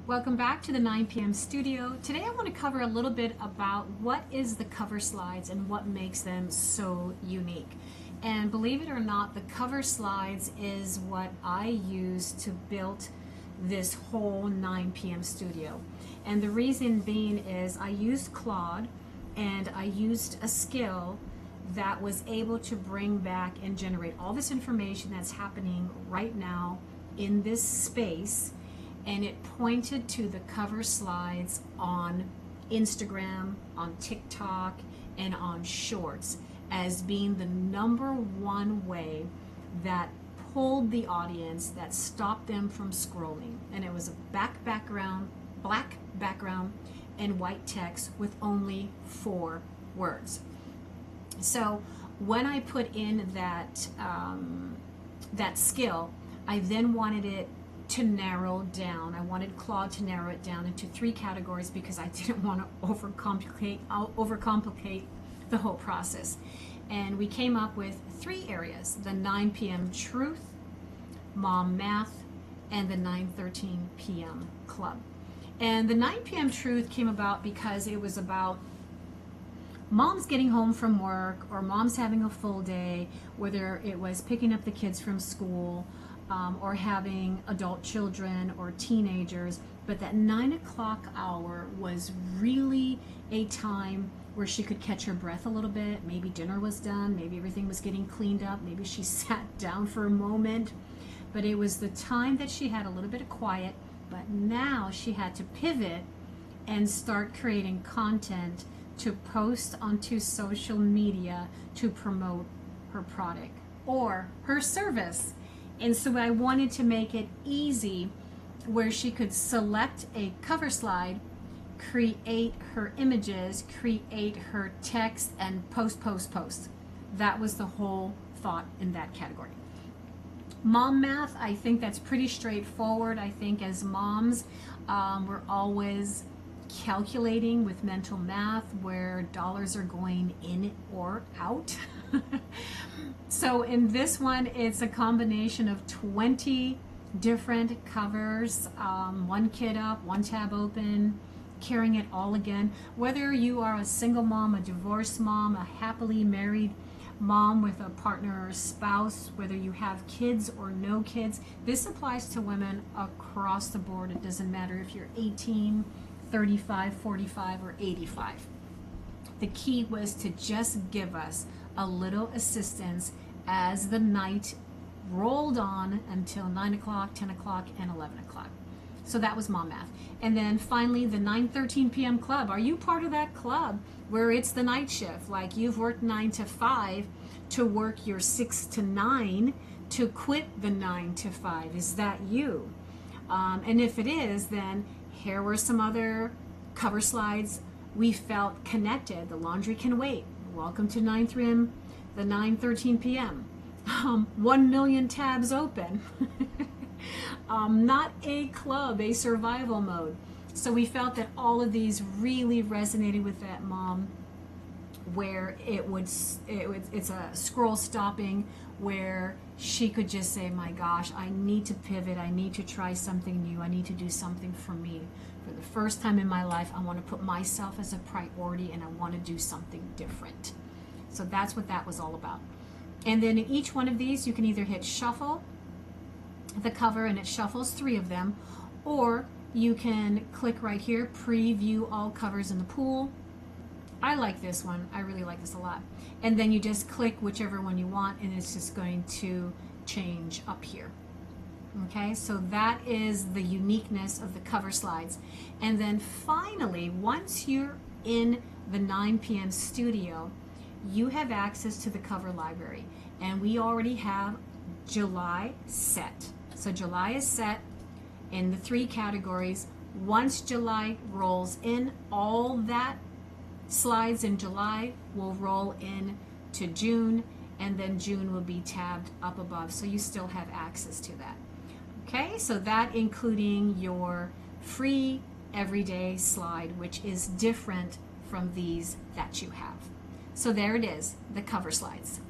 Welcome back to the 9 p.m. studio. Today I want to cover a little bit about what is the cover slides and what makes them so unique. And believe it or not, the cover slides is what I use to build this whole 9 p.m. studio. And the reason being is I used Claude and I used a skill that was able to bring back and generate all this information that's happening right now in this space, and it pointed to the cover slides on Instagram, on TikTok, and on Shorts as being the #1 way that pulled the audience, that stopped them from scrolling. And it was a black background, and white text with only 4 words. So when I put in that skill, I then wanted it to narrow down. I wanted Claude to narrow it down into 3 categories because I didn't want to overcomplicate the whole process. And we came up with 3 areas: the 9 p.m. Truth, Mom Math, and the 9:13 p.m. Club. And the 9 p.m. Truth came about because it was about moms getting home from work, or moms having a full day, whether it was picking up the kids from school, or having adult children or teenagers. But that 9 o'clock hour was really a time where she could catch her breath a little bit. Maybe dinner was done, maybe everything was getting cleaned up, maybe she sat down for a moment. But it was the time that she had a little bit of quiet, but now she had to pivot and start creating content to post onto social media to promote her product or her service. And so I wanted to make it easy where she could select a cover slide, create her images, create her text, and post. That was the whole thought in that category. Mom Math, I think that's pretty straightforward. I think as moms, we're always calculating with mental math where dollars are going in or out. So in this one, it's a combination of 20 different covers, 1 kid up, 1 tab open, carrying it all again. Whether you are a single mom, a divorced mom, a happily married mom with a partner or spouse, whether you have kids or no kids, this applies to women across the board. It doesn't matter if you're 18, 35, 45, or 85. The key was to just give us a little assistance as the night rolled on until 9 o'clock, 10 o'clock, and 11 o'clock. So that was Mom Math. And then finally, the 9:13 p.m. Club. Are you part of that club where it's the night shift? Like you've worked 9 to 5 to work your 6 to 9 to quit the 9 to 5. Is that you? And if it is, then here were some other cover slides. We felt connected. The laundry can wait. Welcome to 9:3 the 9:13 p.m. 1 million tabs open. Not a club, a survival mode. So we felt that all of these really resonated with that mom, where it's a scroll stopping, where she could just say, my gosh, I need to pivot, I need to try something new, I need to do something for me. For the first time in my life, I want to put myself as a priority and I want to do something different. So that's what that was all about. And then in each one of these, you can either hit shuffle the cover and it shuffles 3 of them, or you can click right here, preview all covers in the pool. I like this one. I really like this a lot. And then you just click whichever one you want and it's just going to change up here. Okay, so that is the uniqueness of the cover slides. And then finally, once you're in the 9 p.m. studio, you have access to the cover library. And we already have July set. So July is set in the 3 categories. Once July rolls in, all that slides in July will roll in to June, and then June will be tabbed up above, so you still have access to that. Okay, so that including your free everyday slide, which is different from these that you have. So there it is, the cover slides.